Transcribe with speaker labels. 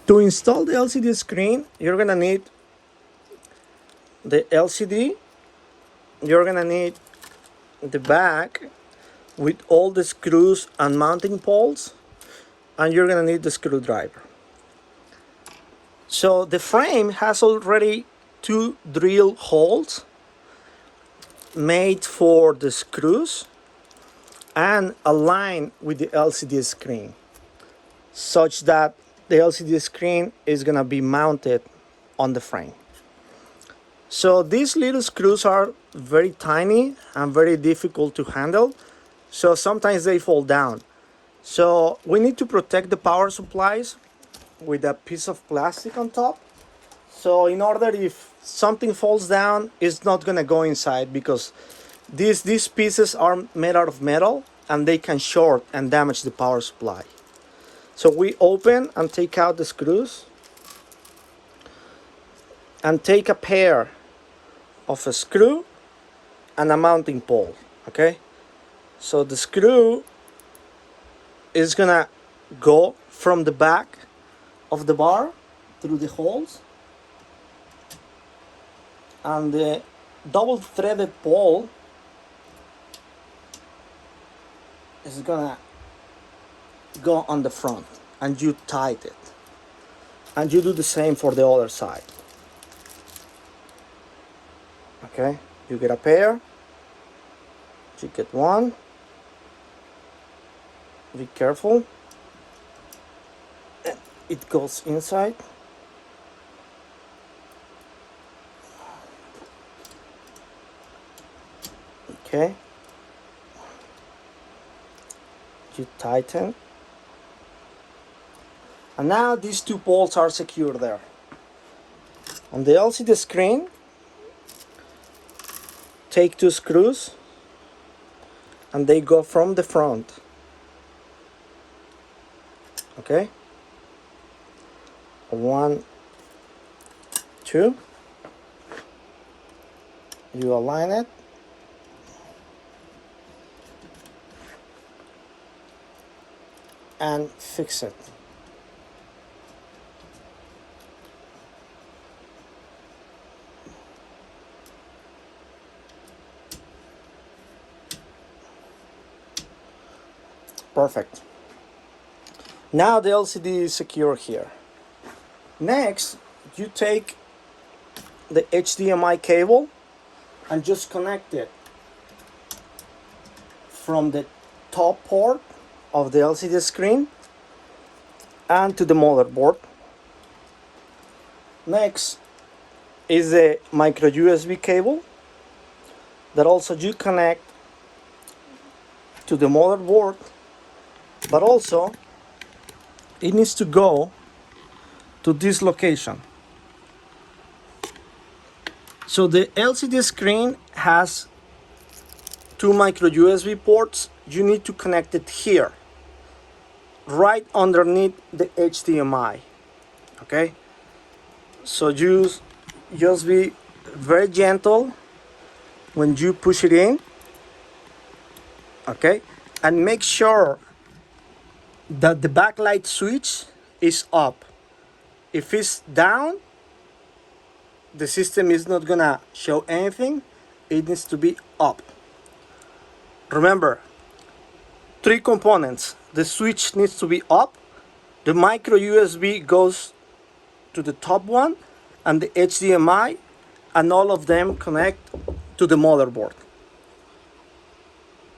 Speaker 1: To install the LCD screen, you're gonna need the LCD, you're gonna need the back with all the screws and mounting poles, and you're gonna need the screwdriver. So the frame has already two drill holes made for the screws and aligned with the LCD screen, such that the LCD screen is gonna be mounted on the frame. So these little screws are very tiny and very difficult to handle, so sometimes they fall down. So we need to protect the power supplies with a piece of plastic on top. So in order, if something falls down, it's not gonna go inside, because these pieces are made out of metal and they can short and damage the power supply. So we open and take out the screws and take a pair of a screw and a mounting pole. Okay, so the screw is gonna go from the back of the bar through the holes, and the double threaded pole is gonna go on the front, and you tighten it, and you do the same for the other side. Okay, you get a pair, you get one, be careful, it goes inside. Okay, you tighten, and now these two poles are secure there. On the LCD screen, take two screws and they go from the front. Okay, one, two, you align it, and fix it. Perfect. Now the LCD is secure here. Next, you take the HDMI cable and just connect it from the top port of the LCD screen and to the motherboard. Next is the micro USB cable that also you connect to the motherboard, but also it needs to go to this location. So the LCD screen has two micro USB ports. You need to connect it here, right underneath the HDMI. Okay, so just be very gentle when you push it in. Okay, and make sure that the backlight switch is up. If it's down, the system is not gonna show anything. It needs to be up. Remember, three components. The switch needs to be up, the micro USB goes to the top one, and the HDMI, and all of them connect to the motherboard.